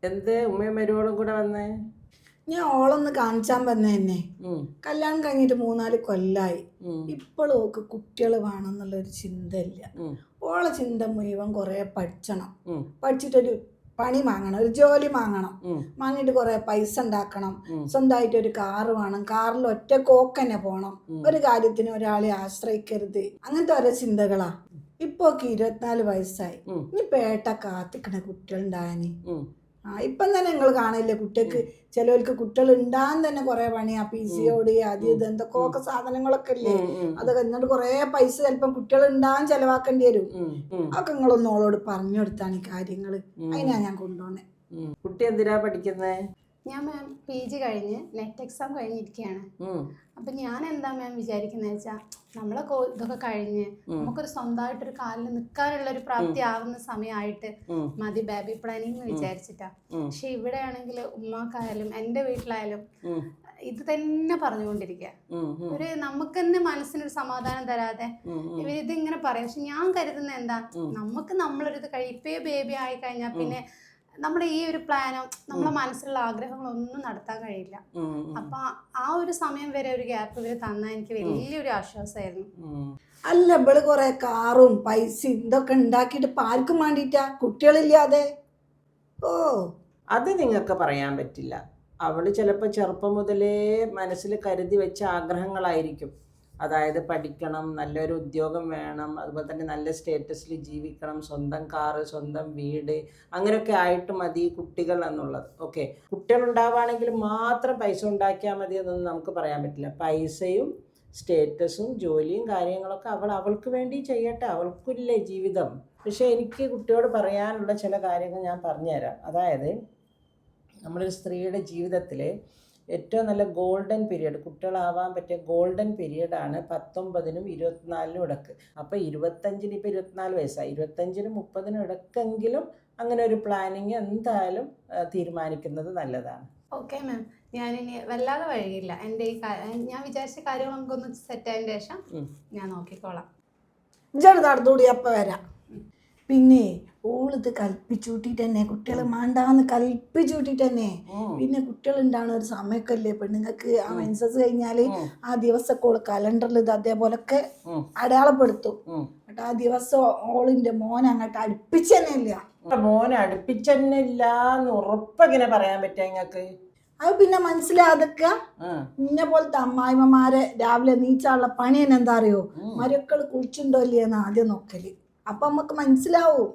എന്തേ ഉമ്മയും മരുമോളും കൂടെ വന്നേ? ഞാൻ ഓളൊന്ന് കാണിച്ചാൻ വന്ന തന്നെ. കല്യാണം കഴിഞ്ഞിട്ട് 3-4 കൊല്ലായി. ഇപ്പോഴും ഓക്ക് കുട്ടികൾ വേണമെന്നുള്ളൊരു ചിന്തയില്ല. ഓളെ ചിന്ത മുഴുവൻ കുറേ പഠിച്ചണം, പഠിച്ചിട്ടൊരു പണി വാങ്ങണം, ഒരു ജോലി വാങ്ങണം, വാങ്ങിയിട്ട് കുറേ പൈസ ഉണ്ടാക്കണം, സ്വന്തമായിട്ട് ഒരു കാറ് വേണം, കാറിൽ ഒറ്റ കോക്കന്നെ പോണം, ഒരു കാര്യത്തിന് ഒരാളെ ആശ്രയിക്കരുത്, അങ്ങനത്തെ ഓരോ ചിന്തകളാ. ഇപ്പൊ 24 വയസ്സായി. ഇനി പേട്ട കാത്തിക്കണ കുട്ടികളുണ്ടായാന്. ഇപ്പം തന്നെ നിങ്ങൾ കാണില്ലേ, കുട്ടിക്ക് ചിലവർക്ക് കുട്ടികൾ ഉണ്ടാകാൻ തന്നെ കുറെ പണിയാ, PCOD അത് ഇത് എന്തൊക്കെ സാധനങ്ങളൊക്കെ ഇല്ലേ, അതൊക്കെ എന്നിട്ട് കുറെ പൈസ ചിലപ്പം കുട്ടികൾ ഉണ്ടാകാൻ ചെലവാക്കേണ്ടി വരും. അതൊക്കെ നിങ്ങളൊന്ന് ഓളോട് പറഞ്ഞു കൊടുത്താണ് ഈ കാര്യങ്ങള്. അതിനാ ഞാൻ കൊണ്ടുപോണേ. കുട്ടി എന്തിനാ പഠിക്കുന്നേ? ഞാൻ മാം PG കഴിഞ്ഞ് നെറ്റ് എക്സാം കഴിഞ്ഞിരിക്കുകയാണ്. അപ്പം ഞാൻ എന്താ മാം വിചാരിക്കുന്നത് വെച്ചാൽ, നമ്മളെ ഇതൊക്കെ കഴിഞ്ഞ് നമുക്കൊരു സ്വന്തമായിട്ടൊരു കാലിൽ നിൽക്കാനുള്ളൊരു പ്രാപ്തി ആവുന്ന സമയമായിട്ട് മതി ബേബി പ്ലാനിങ് എന്ന് വിചാരിച്ചിട്ടാ. പക്ഷെ ഇവിടെ ആണെങ്കിൽ ഉമ്മാക്കായാലും എൻ്റെ വീട്ടിലായാലും ഇത് തന്നെ പറഞ്ഞുകൊണ്ടിരിക്കുക. ഒരു നമുക്ക് തന്നെ മനസ്സിനൊരു സമാധാനം തരാതെ ഇവരിതിങ്ങനെ പറയും. പക്ഷെ ഞാൻ കരുതുന്ന എന്താ, നമുക്ക് നമ്മളൊരിത് ഇപ്പേ ബേബി ആയി കഴിഞ്ഞാൽ പിന്നെ നമ്മുടെ ഈ ഒരു പ്ലാനോ നമ്മളെ മനസ്സിലുള്ള ആഗ്രഹങ്ങളൊന്നും നടത്താൻ കഴിയില്ല. അപ്പൊ ആ ഒരു സമയം വരെ ഒരു ഗ്യാപ്പ് ഇവര് തന്നാൽ എനിക്ക് വലിയൊരു ആശ്വാസമായിരുന്നു. അല്ല, ഇവള് കുറെ കാറും പൈസയും ഇതൊക്കെ ഉണ്ടാക്കിയിട്ട് ആർക്കും വേണ്ടിയിട്ടാ, കുട്ടികളില്ലാതെ. അത് നിങ്ങൾക്ക് പറയാൻ പറ്റില്ല. അവള് ചിലപ്പോൾ ചെറുപ്പം മുതലേ മനസ്സിൽ കരുതി വെച്ച ആഗ്രഹങ്ങളായിരിക്കും. അതായത് പഠിക്കണം, നല്ലൊരു ഉദ്യോഗം വേണം, അതുപോലെ തന്നെ നല്ല സ്റ്റേറ്റസിൽ ജീവിക്കണം, സ്വന്തം കാറ്, സ്വന്തം വീട്, അങ്ങനെയൊക്കെ ആയിട്ട് മതി കുട്ടികൾ എന്നുള്ളത്. ഓക്കെ, കുട്ടികളുണ്ടാവുകയാണെങ്കിൽ മാത്രം പൈസ ഉണ്ടാക്കിയാൽ മതി എന്നൊന്നും നമുക്ക് പറയാൻ പറ്റില്ല. പൈസയും സ്റ്റേറ്റസും ജോലിയും കാര്യങ്ങളൊക്കെ അവൾക്ക് വേണ്ടി ചെയ്യട്ടെ, അവൾക്കില്ലേ ജീവിതം. പക്ഷേ എനിക്ക് കുട്ടിയോട് പറയാനുള്ള ചില കാര്യങ്ങൾ ഞാൻ പറഞ്ഞുതരാം. അതായത് നമ്മളൊരു സ്ത്രീയുടെ ജീവിതത്തിൽ ഏറ്റവും നല്ല ഗോൾഡൻ പീരീഡ്, കുട്ടികളാവാൻ പറ്റിയ ഗോൾഡൻ പീരീഡാണ് 19-നും 24-നും ഇടക്ക്. അപ്പോൾ 25-ന് ഇപ്പോൾ 24 വയസ്സായി, 25-നും 30-നും ഇടക്കെങ്കിലും അങ്ങനെ ഒരു പ്ലാനിങ് എന്തായാലും തീരുമാനിക്കുന്നത് നല്ലതാണ്. ഓക്കെ മാം, ഞാനിനി വല്ലാതെ വഴിയില്ല. എൻ്റെ ഈ ഞാൻ വിചാരിച്ച കാര്യങ്ങൾ നമുക്കൊന്ന് സെറ്റ് ആയതിന് ശേഷം ഞാൻ നോക്കിക്കോളാം. നടന്നുകൂടി അപ്പം വരാം. പിന്നെ ഓളിത് കൽപ്പിച്ചൂട്ടിട്ട് തന്നെ, കുട്ടികൾ മാണ്ടാന്ന് കൽപ്പിച്ചൂട്ടിട്ട് തന്നെ. പിന്നെ കുട്ടികൾ ഉണ്ടാകുന്ന ഒരു സമയമൊക്കെ പെണ്ണുങ്ങൾക്ക് ആ മെൻസസ് കഴിഞ്ഞാല് ആ ദിവസമൊക്കെ ഓള് കലണ്ടറിൽ ഇത് അതേപോലൊക്കെ അടയാളപ്പെടുത്തും. എന്നിട്ട് ആ ദിവസം ഓളിന്റെ മോൻ അങ്ങോട്ട് അടുപ്പിച്ച് തന്നെ ഇല്ല. മോനെ അടുപ്പിച്ചന്നെ ഇല്ലാന്ന് ഉറപ്പെങ്ങനെ പറയാൻ പറ്റുക നിങ്ങൾക്ക്? അത് പിന്നെ മനസ്സിലാതൊക്കെ ഇന്നെ പോലത്തെ അമ്മായിമ്മമാരെ രാവിലെ നീച്ചാനുള്ള പണി തന്നെ എന്താ അറിയോ, മരക്കൾ കുളിച്ചുണ്ടോ ഇല്ലയെന്ന് ആദ്യം നോക്കല്. അപ്പൊ നമുക്ക് മനസ്സിലാവും.